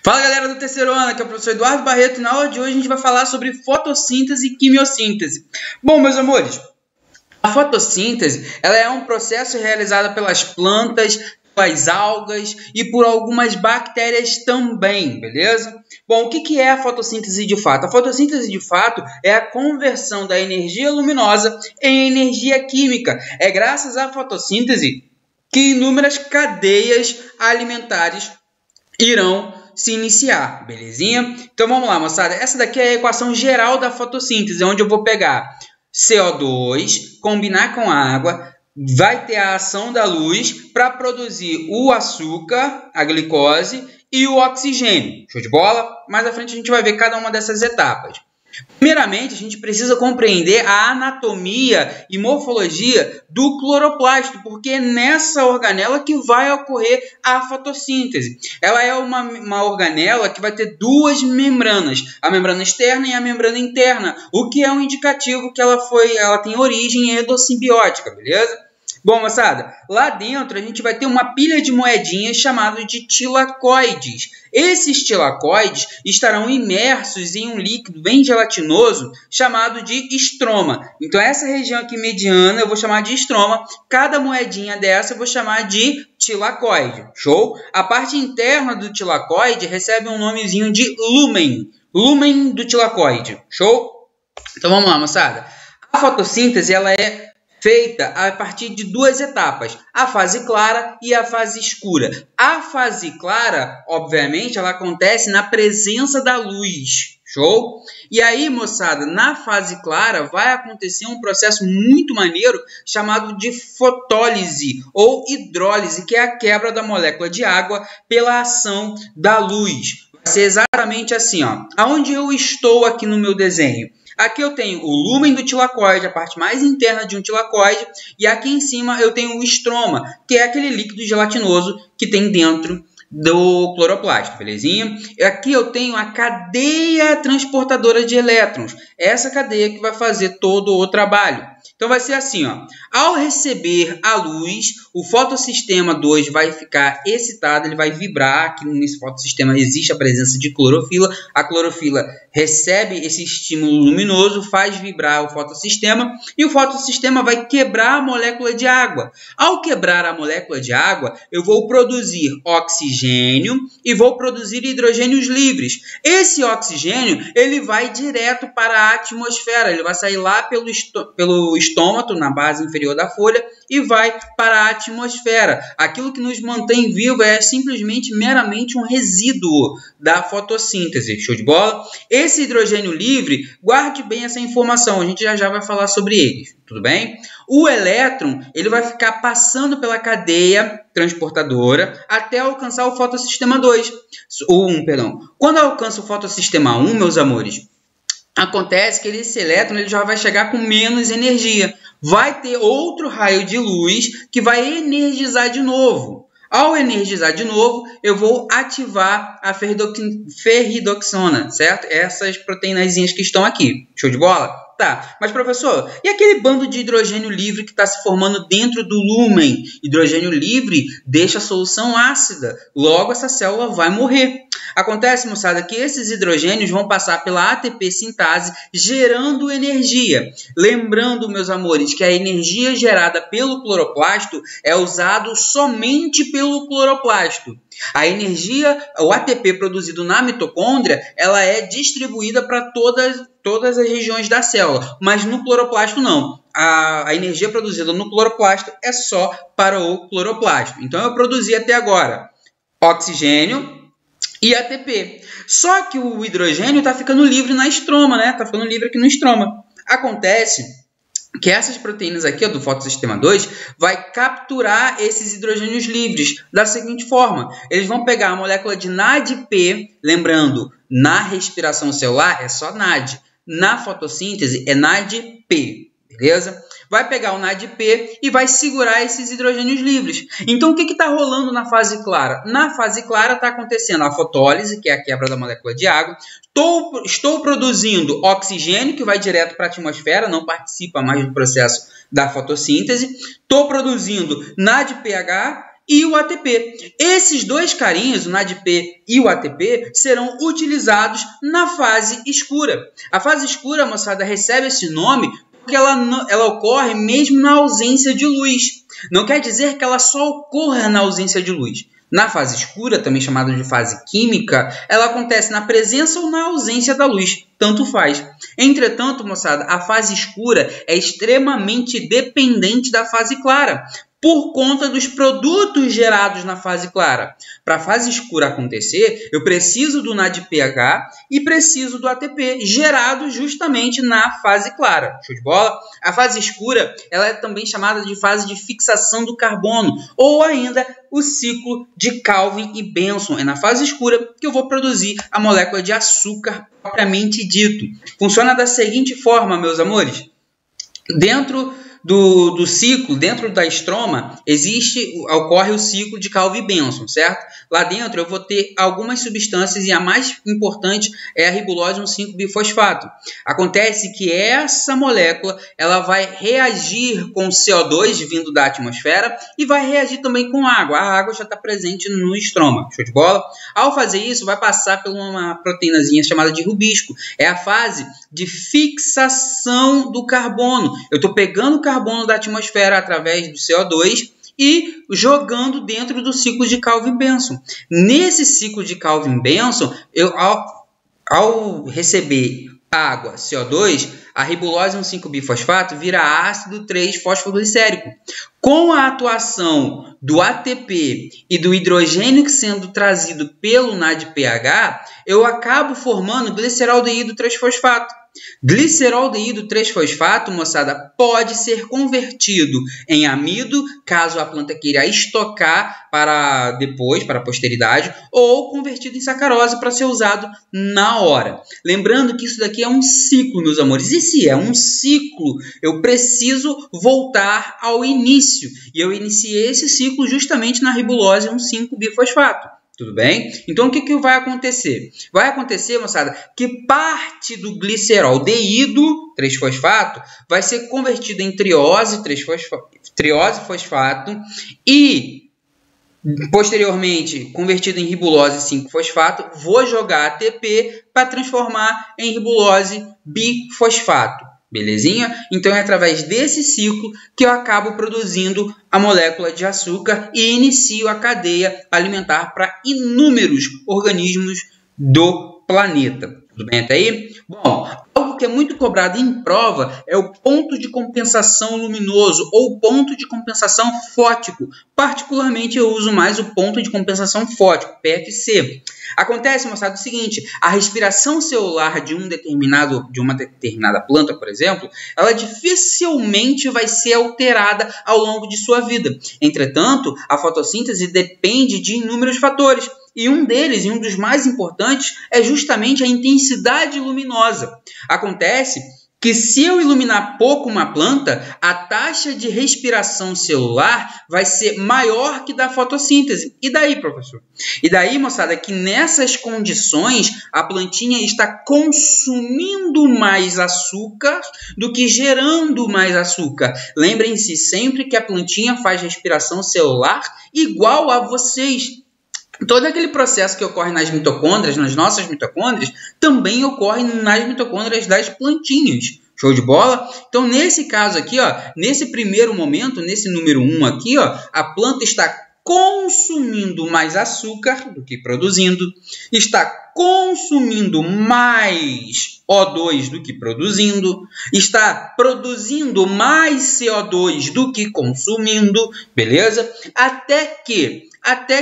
Fala galera do terceiro ano, aqui é o professor Eduardo Barreto e na aula de hoje a gente vai falar sobre fotossíntese e quimiossíntese. Bom, meus amores, a fotossíntese ela é um processo realizado pelas plantas, pelas algas e por algumas bactérias também, beleza? Bom, o que é a fotossíntese de fato? A fotossíntese de fato é a conversão da energia luminosa em energia química. É graças à fotossíntese que inúmeras cadeias alimentares irão se iniciar, belezinha? Então vamos lá, moçada. Essa daqui é a equação geral da fotossíntese, onde eu vou pegar CO2, combinar com água, vai ter a ação da luz para produzir o açúcar, a glicose e o oxigênio. Show de bola? Mais à frente a gente vai ver cada uma dessas etapas. Primeiramente, a gente precisa compreender a anatomia e morfologia do cloroplasto, porque é nessa organela que vai ocorrer a fotossíntese. Ela é uma organela que vai ter duas membranas, a membrana externa e a membrana interna, o que é um indicativo que ela tem origem endossimbiótica, beleza? Bom, moçada, lá dentro a gente vai ter uma pilha de moedinhas chamada de tilacoides. Esses tilacoides estarão imersos em um líquido bem gelatinoso chamado de estroma. Então, essa região aqui mediana eu vou chamar de estroma. Cada moedinha dessa eu vou chamar de tilacoide. Show? A parte interna do tilacoide recebe um nomezinho de lumen. Lumen do tilacoide. Show? Então, vamos lá, moçada. A fotossíntese ela é feita a partir de duas etapas, a fase clara e a fase escura. A fase clara, obviamente, ela acontece na presença da luz. Show? E aí, moçada, na fase clara vai acontecer um processo muito maneiro chamado de fotólise ou hidrólise, que é a quebra da molécula de água pela ação da luz. Vai ser exatamente assim, ó. Aonde eu estou aqui no meu desenho? Aqui eu tenho o lumen do tilacoide, a parte mais interna de um tilacoide, e aqui em cima eu tenho o estroma, que é aquele líquido gelatinoso que tem dentro do cloroplasto, belezinha? Aqui eu tenho a cadeia transportadora de elétrons, essa cadeia que vai fazer todo o trabalho. Então vai ser assim, ó. Ao receber a luz, o fotossistema 2 vai ficar excitado, ele vai vibrar. Aqui nesse fotossistema existe a presença de clorofila. A clorofila recebe esse estímulo luminoso, faz vibrar o fotossistema e o fotossistema vai quebrar a molécula de água. Ao quebrar a molécula de água, eu vou produzir oxigênio e vou produzir hidrogênios livres. Esse oxigênio ele vai direto para a atmosfera, ele vai sair lá pelo estômato, na base inferior da folha, e vai para a atmosfera. Aquilo que nos mantém vivo é simplesmente, meramente um resíduo da fotossíntese. Show de bola? Esse hidrogênio livre, guarde bem essa informação, a gente já vai falar sobre ele. Tudo bem? O elétron ele vai ficar passando pela cadeia transportadora até alcançar o fotossistema 2. Quando alcança o fotossistema 1, meus amores, acontece que esse elétron ele já vai chegar com menos energia. Vai ter outro raio de luz que vai energizar de novo. Ao energizar de novo, eu vou ativar a ferridoxona, certo? Essas proteínazinhas que estão aqui. Show de bola? Tá, mas professor, e aquele bando de hidrogênio livre que está se formando dentro do lumen? Hidrogênio livre deixa a solução ácida, logo essa célula vai morrer. Acontece, moçada, que esses hidrogênios vão passar pela ATP sintase, gerando energia. Lembrando, meus amores, que a energia gerada pelo cloroplasto é usada somente pelo cloroplasto. A energia, o ATP produzido na mitocôndria, ela é distribuída para todas as regiões da célula, mas no cloroplasto não. A energia produzida no cloroplasto é só para o cloroplasto. Então eu produzi até agora oxigênio e ATP. Só que o hidrogênio está ficando livre na estroma, né? Está ficando livre aqui no estroma. Acontece que essas proteínas aqui, ó, do fotossistema 2, vai capturar esses hidrogênios livres da seguinte forma. Eles vão pegar a molécula de NADP, lembrando, na respiração celular é só NAD. Na fotossíntese é NADP, beleza? Vai pegar o NADP e vai segurar esses hidrogênios livres. Então, o que está rolando na fase clara? Na fase clara está acontecendo a fotólise, que é a quebra da molécula de água. Estou produzindo oxigênio, que vai direto para a atmosfera, não participa mais do processo da fotossíntese. Estou produzindo NADPH e o ATP. Esses dois carinhos, o NADP e o ATP, serão utilizados na fase escura. A fase escura, moçada, recebe esse nome porque ela ocorre mesmo na ausência de luz. Não quer dizer que ela só ocorra na ausência de luz. Na fase escura, também chamada de fase química, ela acontece na presença ou na ausência da luz, tanto faz. Entretanto, moçada, a fase escura é extremamente dependente da fase clara, por conta dos produtos gerados na fase clara. Para a fase escura acontecer, eu preciso do NADPH e preciso do ATP, gerados justamente na fase clara. Show de bola? A fase escura ela é também chamada de fase de fixação do carbono, ou ainda o ciclo de Calvin e Benson. É na fase escura que eu vou produzir a molécula de açúcar propriamente dito. Funciona da seguinte forma, meus amores. Dentro do ciclo, dentro da estroma, ocorre o ciclo de Calvin-Benson, certo? Lá dentro eu vou ter algumas substâncias e a mais importante é a ribulose 1,5-bifosfato. Acontece que essa molécula ela vai reagir com o CO2 vindo da atmosfera e vai reagir também com água. A água já está presente no estroma. Show de bola? Ao fazer isso, vai passar por uma proteínazinha chamada de rubisco. É a fase de fixação do carbono. Eu estou pegando o carbono da atmosfera através do CO2 e jogando dentro do ciclo de Calvin-Benson. Nesse ciclo de Calvin-Benson, ao receber água, CO2, a ribulose 1,5-bifosfato vira ácido 3-fosfoglicérico. Com a atuação do ATP e do hidrogênio sendo trazido pelo NADPH, eu acabo formando gliceraldeído 3-fosfato. Gliceraldeído 3-fosfato, moçada, pode ser convertido em amido, caso a planta queira estocar para depois, para a posteridade, ou convertido em sacarose para ser usado na hora. Lembrando que isso daqui é um ciclo, meus amores. E se é um ciclo, eu preciso voltar ao início. E eu iniciei esse ciclo justamente na ribulose 1,5-bifosfato. Tudo bem? Então, o que vai acontecer? Vai acontecer, moçada, que parte do gliceraldeído 3-fosfato vai ser convertido em triose-fosfato e, posteriormente, convertido em ribulose 5-fosfato. Vou jogar ATP para transformar em ribulose bifosfato. Belezinha? Então, é através desse ciclo que eu acabo produzindo a molécula de açúcar e inicio a cadeia alimentar para inúmeros organismos do planeta. Tudo bem até aí? Bom, algo que é muito cobrado em prova é o ponto de compensação luminoso ou ponto de compensação fótico. Particularmente, eu uso mais o ponto de compensação fótico, PFC. Acontece, moçada, o seguinte: a respiração celular de uma determinada planta, por exemplo, ela dificilmente vai ser alterada ao longo de sua vida. Entretanto, a fotossíntese depende de inúmeros fatores. E um deles, e um dos mais importantes, é justamente a intensidade luminosa. Acontece que se eu iluminar pouco uma planta, a taxa de respiração celular vai ser maior que da fotossíntese. E daí, professor? E daí, moçada, que nessas condições a plantinha está consumindo mais açúcar do que gerando mais açúcar. Lembrem-se sempre que a plantinha faz respiração celular igual a vocês. Todo aquele processo que ocorre nas mitocôndrias, nas nossas mitocôndrias, também ocorre nas mitocôndrias das plantinhas. Show de bola? Então, nesse caso aqui, ó, nesse primeiro momento, nesse número 1 aqui, ó, a planta está consumindo mais açúcar do que produzindo, está consumindo mais O2 do que produzindo, está produzindo mais CO2 do que consumindo, beleza? Até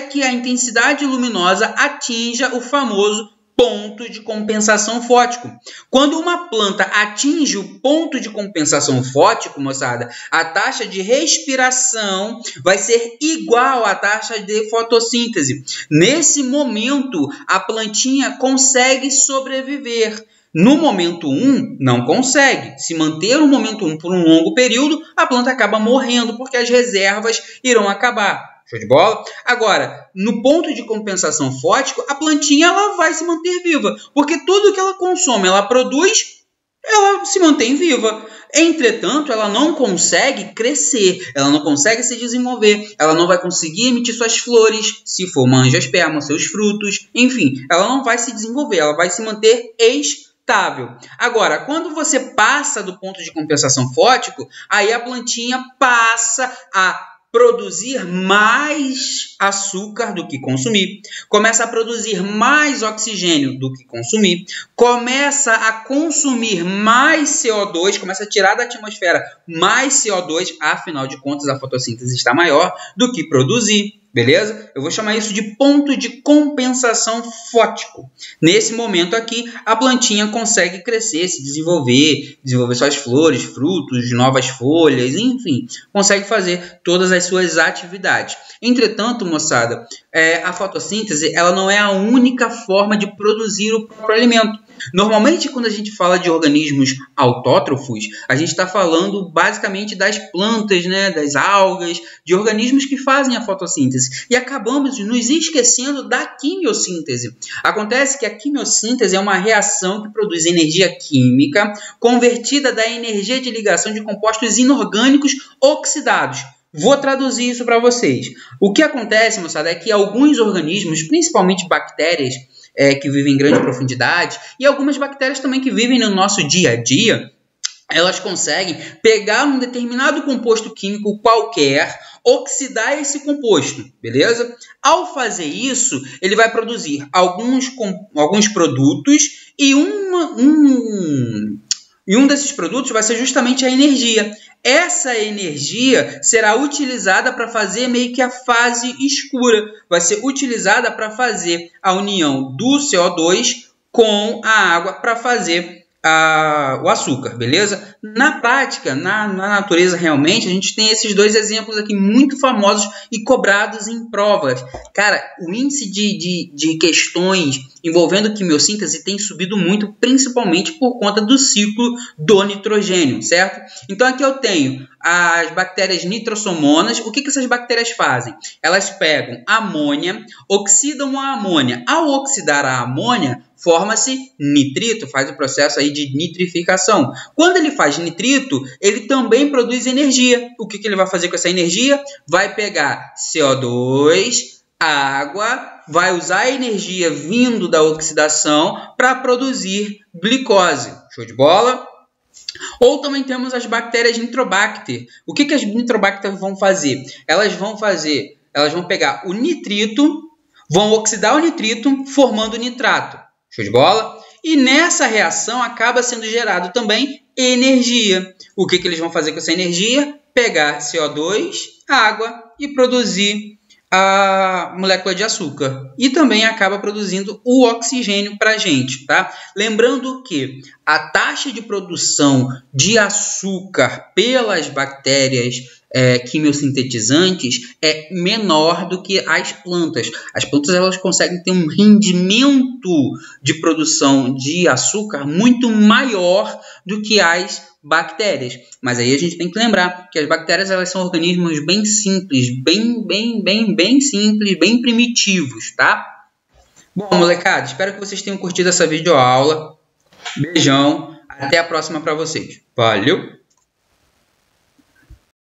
que a intensidade luminosa atinja o famoso ponto de compensação fótico. Quando uma planta atinge o ponto de compensação fótico, moçada, a taxa de respiração vai ser igual à taxa de fotossíntese. Nesse momento, a plantinha consegue sobreviver. No momento 1, não consegue. Se manter o momento 1 por um longo período, a planta acaba morrendo, porque as reservas irão acabar. Show de bola? Agora, no ponto de compensação fótico, a plantinha ela vai se manter viva, porque tudo que ela consome, ela produz ela se mantém viva. Entretanto, ela não consegue crescer, ela não consegue se desenvolver, ela não vai conseguir emitir suas flores, se for uma angiosperma, seus frutos, enfim, ela não vai se desenvolver, ela vai se manter estável. Agora, quando você passa do ponto de compensação fótico, aí a plantinha passa a produzir mais açúcar do que consumir, começa a produzir mais oxigênio do que consumir, começa a consumir mais CO2, começa a tirar da atmosfera mais CO2, afinal de contas a fotossíntese está maior do que produzir. Beleza? Eu vou chamar isso de ponto de compensação fótico. Nesse momento aqui, a plantinha consegue crescer, se desenvolver suas flores, frutos, novas folhas, enfim, consegue fazer todas as suas atividades. Entretanto, moçada, a fotossíntese ela não é a única forma de produzir o próprio alimento. Normalmente, quando a gente fala de organismos autótrofos, a gente está falando basicamente das plantas, né, das algas, de organismos que fazem a fotossíntese. E acabamos nos esquecendo da quimiossíntese. Acontece que a quimiossíntese é uma reação que produz energia química convertida da energia de ligação de compostos inorgânicos oxidados. Vou traduzir isso para vocês. O que acontece, moçada, é que alguns organismos, principalmente bactérias, que vivem em grande profundidade, e algumas bactérias também que vivem no nosso dia a dia, elas conseguem pegar um determinado composto químico qualquer, oxidar esse composto, beleza? Ao fazer isso, ele vai produzir alguns produtos e um desses produtos vai ser justamente a energia. Essa energia será utilizada para fazer meio que a fase escura. Vai ser utilizada para fazer a união do CO2 com a água para fazer o açúcar, beleza? Na prática, na natureza realmente, a gente tem esses dois exemplos aqui muito famosos e cobrados em provas. Cara, o índice de questões envolvendo quimiossíntese tem subido muito, principalmente por conta do ciclo do nitrogênio, certo? Então aqui eu tenho as bactérias nitrossomonas. O que essas bactérias fazem? Elas pegam amônia, oxidam a amônia. Ao oxidar a amônia, forma-se nitrito, faz o processo aí de nitrificação. Quando ele faz nitrito, ele também produz energia. O que ele vai fazer com essa energia? Vai pegar CO2, água, vai usar a energia vindo da oxidação para produzir glicose. Show de bola? Ou também temos as bactérias Nitrobacter. O que as Nitrobacter vão fazer? Elas vão pegar o nitrito, vão oxidar o nitrito, formando nitrato. Show de bola? E nessa reação acaba sendo gerado também energia. O que eles vão fazer com essa energia? Pegar CO2, água e produzir a molécula de açúcar. E também acaba produzindo o oxigênio para a gente, tá? Lembrando que a taxa de produção de açúcar pelas bactérias quimiosintetizantes é menor do que as plantas. As plantas elas conseguem ter um rendimento de produção de açúcar muito maior do que as bactérias. Mas aí a gente tem que lembrar que as bactérias elas são organismos bem simples, bem simples, bem primitivos, tá? Bom, molecada, espero que vocês tenham curtido essa videoaula. Beijão, até a próxima para vocês. Valeu!